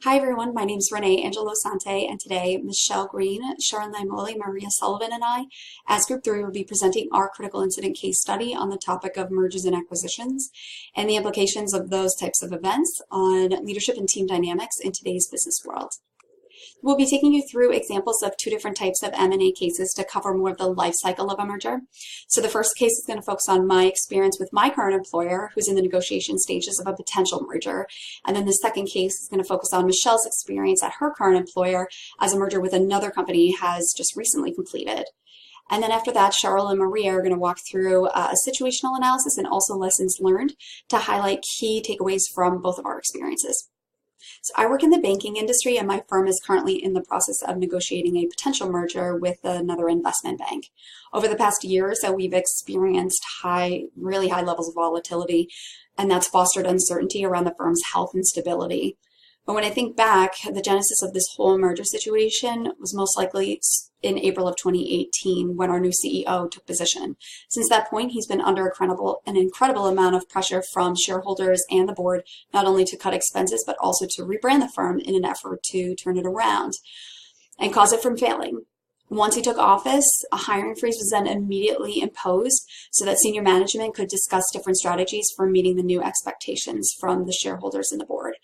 Hi everyone, my name is Renee Angelo Sante, and today Michelle Green, Sharon Laimoli, Maria Sullivan, and I, as Group 3, will be presenting our critical incident case study on the topic of mergers and acquisitions and the implications of those types of events on leadership and team dynamics in today's business world. We'll be taking you through examples of two different types of M&A cases to cover more of the life cycle of a merger. So the first case is going to focus on my experience with my current employer, who's in the negotiation stages of a potential merger. And then the second case is going to focus on Michelle's experience at her current employer as a merger with another company has just recently completed. And then after that, Cheryl and Maria are going to walk through a situational analysis and also lessons learned to highlight key takeaways from both of our experiences. So I work in the banking industry, and my firm is currently in the process of negotiating a potential merger with another investment bank. Over the past year or so, we've experienced really high levels of volatility, and that's fostered uncertainty around the firm's health and stability. But when I think back, the genesis of this whole merger situation was most likely in April of 2018 when our new CEO took position. Since that point, he's been under an incredible amount of pressure from shareholders and the board, not only to cut expenses, but also to rebrand the firm in an effort to turn it around and cause it from failing. Once he took office, a hiring freeze was then immediately imposed so that senior management could discuss different strategies for meeting the new expectations from the shareholders and the board.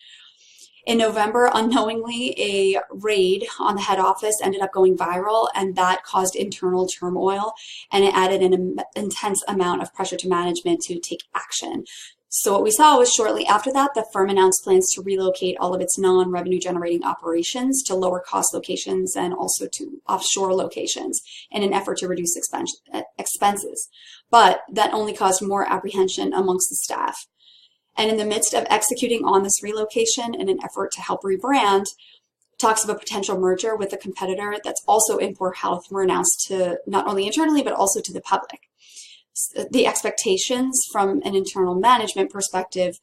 In November, unknowingly, a raid on the head office ended up going viral, and that caused internal turmoil, and it added an intense amount of pressure to management to take action. So what we saw was shortly after that, the firm announced plans to relocate all of its non-revenue generating operations to lower cost locations and also to offshore locations in an effort to reduce expenses. But that only caused more apprehension amongst the staff. And in the midst of executing on this relocation in an effort to help rebrand, talks of a potential merger with a competitor that's also in poor health were announced to not only internally, but also to the public. The expectations from an internal management perspective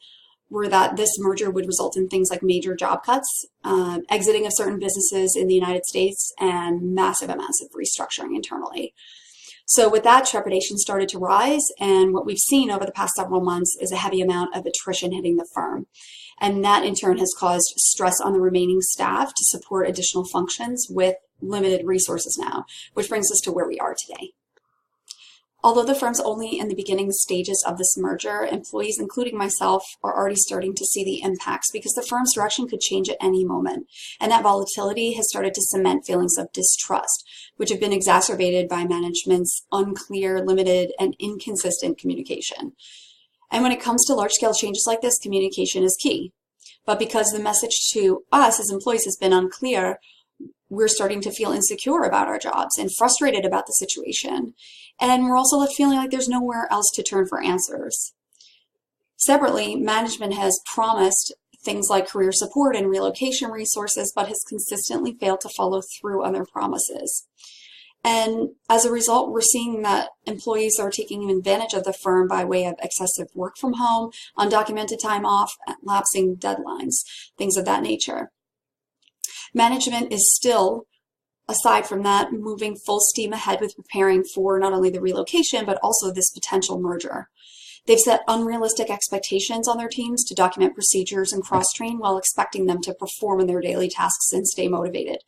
were that this merger would result in things like major job cuts, exiting of certain businesses in the United States, and massive amounts of restructuring internally. So with that, trepidation started to rise, and what we've seen over the past several months is a heavy amount of attrition hitting the firm. And that in turn has caused stress on the remaining staff to support additional functions with limited resources now, which brings us to where we are today. Although the firm's only in the beginning stages of this merger, employees, including myself, are already starting to see the impacts because the firm's direction could change at any moment. And that volatility has started to cement feelings of distrust, which have been exacerbated by management's unclear, limited, and inconsistent communication. And when it comes to large-scale changes like this, communication is key. But because the message to us as employees has been unclear, we're starting to feel insecure about our jobs and frustrated about the situation. And we're also left feeling like there's nowhere else to turn for answers. Separately, management has promised things like career support and relocation resources, but has consistently failed to follow through on their promises. And as a result, we're seeing that employees are taking advantage of the firm by way of excessive work from home, undocumented time off, lapsing deadlines, things of that nature. Management is still, aside from that, moving full steam ahead with preparing for not only the relocation, but also this potential merger. They've set unrealistic expectations on their teams to document procedures and cross-train while expecting them to perform in their daily tasks and stay motivated.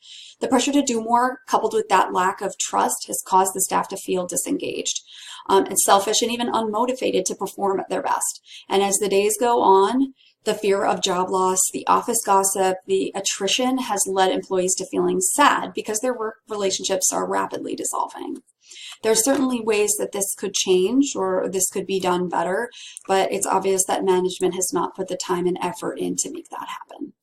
The pressure to do more, coupled with that lack of trust, has caused the staff to feel disengaged and selfish and even unmotivated to perform at their best. And as the days go on, the fear of job loss, the office gossip, the attrition has led employees to feeling sad because their work relationships are rapidly dissolving. There are certainly ways that this could change or this could be done better, but it's obvious that management has not put the time and effort in to make that happen.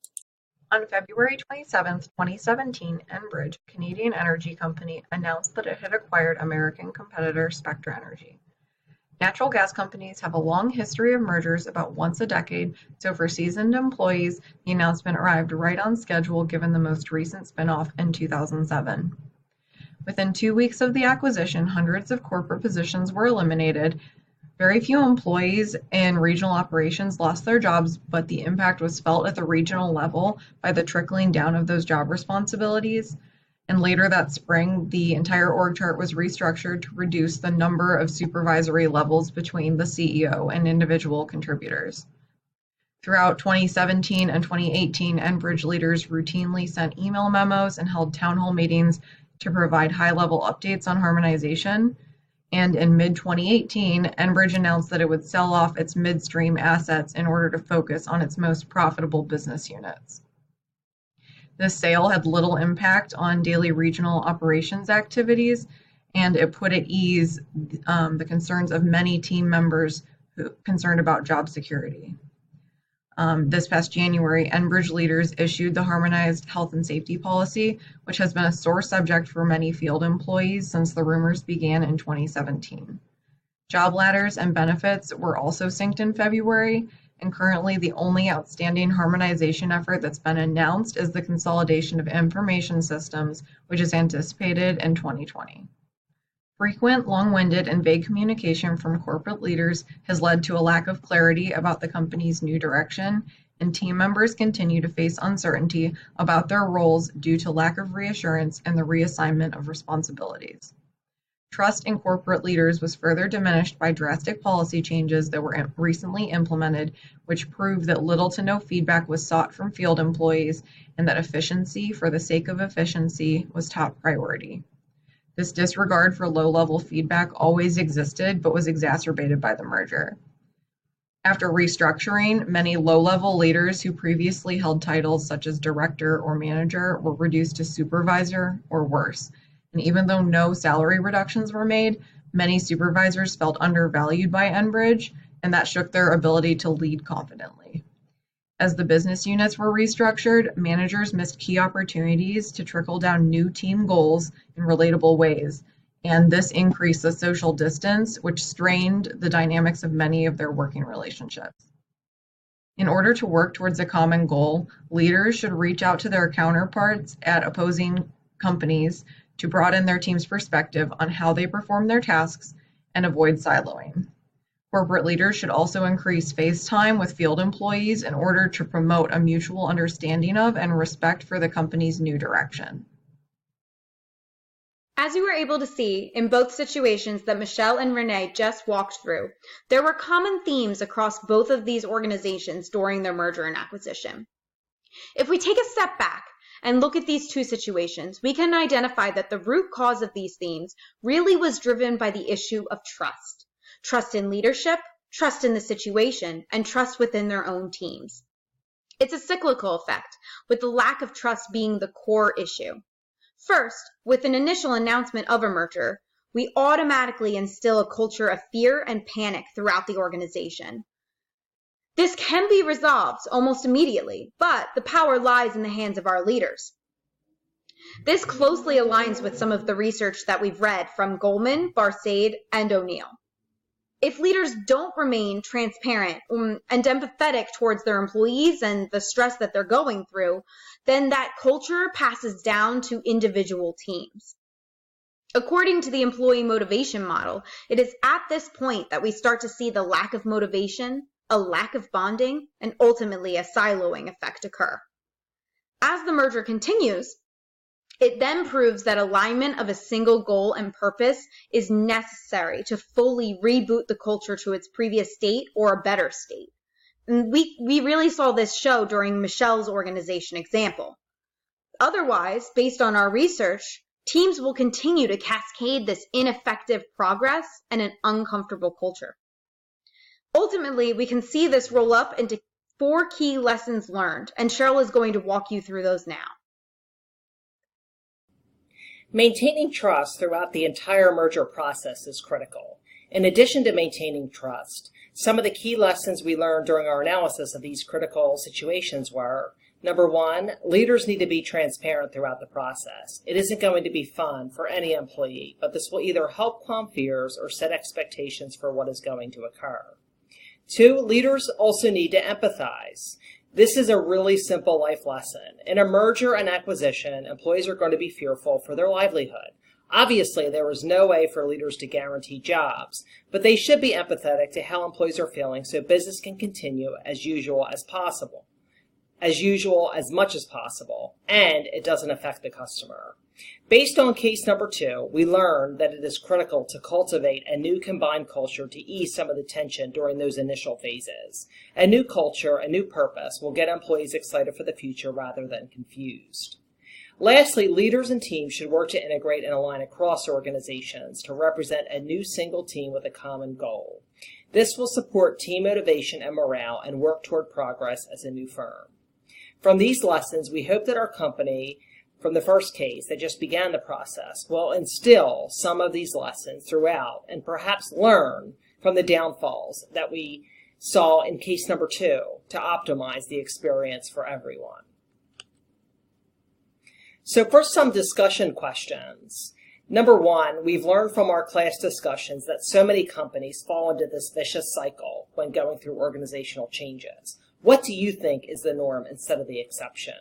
On February 27, 2017, Enbridge, a Canadian energy company, announced that it had acquired American competitor Spectra Energy. Natural gas companies have a long history of mergers about once a decade, so for seasoned employees, the announcement arrived right on schedule given the most recent spinoff in 2007. Within 2 weeks of the acquisition, hundreds of corporate positions were eliminated. Very few employees in regional operations lost their jobs, but the impact was felt at the regional level by the trickling down of those job responsibilities. And later that spring, the entire org chart was restructured to reduce the number of supervisory levels between the CEO and individual contributors. Throughout 2017 and 2018, Enbridge leaders routinely sent email memos and held town hall meetings to provide high-level updates on harmonization. And in mid-2018, Enbridge announced that it would sell off its midstream assets in order to focus on its most profitable business units. This sale had little impact on daily regional operations activities, and it put at ease the concerns of many team members concerned about job security. This past January, Enbridge leaders issued the Harmonized Health and Safety Policy, which has been a sore subject for many field employees since the rumors began in 2017. Job ladders and benefits were also synced in February, and currently the only outstanding harmonization effort that's been announced is the consolidation of information systems, which is anticipated in 2020. Frequent, long-winded, and vague communication from corporate leaders has led to a lack of clarity about the company's new direction, and team members continue to face uncertainty about their roles due to lack of reassurance and the reassignment of responsibilities. Trust in corporate leaders was further diminished by drastic policy changes that were recently implemented, which proved that little to no feedback was sought from field employees and that efficiency for the sake of efficiency was top priority. This disregard for low-level feedback always existed, but was exacerbated by the merger. After restructuring, many low-level leaders who previously held titles such as director or manager were reduced to supervisor or worse. And even though no salary reductions were made, many supervisors felt undervalued by Enbridge, and that shook their ability to lead confidently. As the business units were restructured, managers missed key opportunities to trickle down new team goals in relatable ways, and this increased the social distance, which strained the dynamics of many of their working relationships. In order to work towards a common goal, leaders should reach out to their counterparts at opposing companies to broaden their team's perspective on how they perform their tasks and avoid siloing. Corporate leaders should also increase face time with field employees in order to promote a mutual understanding of and respect for the company's new direction. As you were able to see in both situations that Michelle and Renee just walked through, there were common themes across both of these organizations during their merger and acquisition. If we take a step back and look at these two situations, we can identify that the root cause of these themes really was driven by the issue of trust. Trust in leadership, trust in the situation, and trust within their own teams. It's a cyclical effect, with the lack of trust being the core issue. First, with an initial announcement of a merger, we automatically instill a culture of fear and panic throughout the organization. This can be resolved almost immediately, but the power lies in the hands of our leaders. This closely aligns with some of the research that we've read from Goldman, Barsade, and O'Neill. If leaders don't remain transparent and empathetic towards their employees and the stress that they're going through, then that culture passes down to individual teams. According to the employee motivation model, it is at this point that we start to see the lack of motivation, a lack of bonding, and ultimately a siloing effect occur. As the merger continues, it then proves that alignment of a single goal and purpose is necessary to fully reboot the culture to its previous state or a better state. And we really saw this show during Michelle's organization example. Otherwise, based on our research, teams will continue to cascade this ineffective progress and an uncomfortable culture. Ultimately, we can see this roll up into 4 key lessons learned, and Cheryl is going to walk you through those now. Maintaining trust throughout the entire merger process is critical. In addition to maintaining trust, some of the key lessons we learned during our analysis of these critical situations were, number 1, leaders need to be transparent throughout the process. It isn't going to be fun for any employee, but this will either help calm fears or set expectations for what is going to occur. 2, leaders also need to empathize. This is a really simple life lesson. In a merger and acquisition, employees are going to be fearful for their livelihood. Obviously, there is no way for leaders to guarantee jobs, but they should be empathetic to how employees are feeling so business can continue as usual as possible. as usual as much as possible, and it doesn't affect the customer. Based on case number 2, we learned that it is critical to cultivate a new combined culture to ease some of the tension during those initial phases. A new culture, a new purpose will get employees excited for the future rather than confused. Lastly, leaders and teams should work to integrate and align across organizations to represent a new single team with a common goal. This will support team motivation and morale and work toward progress as a new firm. From these lessons, we hope that our company, from the first case that just began the process, will instill some of these lessons throughout and perhaps learn from the downfalls that we saw in case number 2 to optimize the experience for everyone. So first, some discussion questions. Number 1, we've learned from our class discussions that so many companies fall into this vicious cycle when going through organizational changes. What do you think is the norm instead of the exception?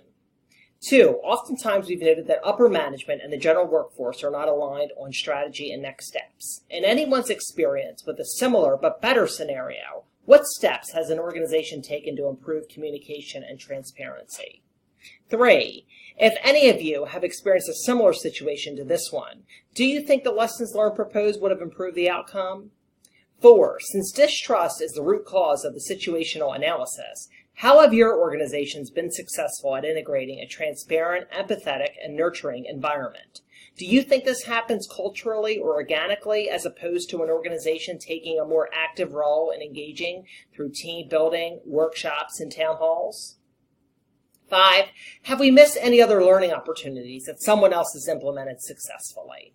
2, oftentimes we've noted that upper management and the general workforce are not aligned on strategy and next steps. In anyone's experience with a similar but better scenario, what steps has an organization taken to improve communication and transparency? 3, if any of you have experienced a similar situation to this one, do you think the lessons learned proposed would have improved the outcome? 4, since distrust is the root cause of the situational analysis, how have your organizations been successful at integrating a transparent, empathetic, and nurturing environment? Do you think this happens culturally or organically as opposed to an organization taking a more active role in engaging through team building, workshops, and town halls? 5, have we missed any other learning opportunities that someone else has implemented successfully?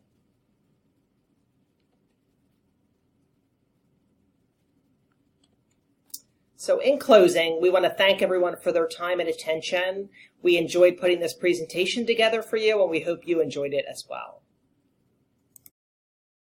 So in closing, we want to thank everyone for their time and attention. We enjoyed putting this presentation together for you, and we hope you enjoyed it as well.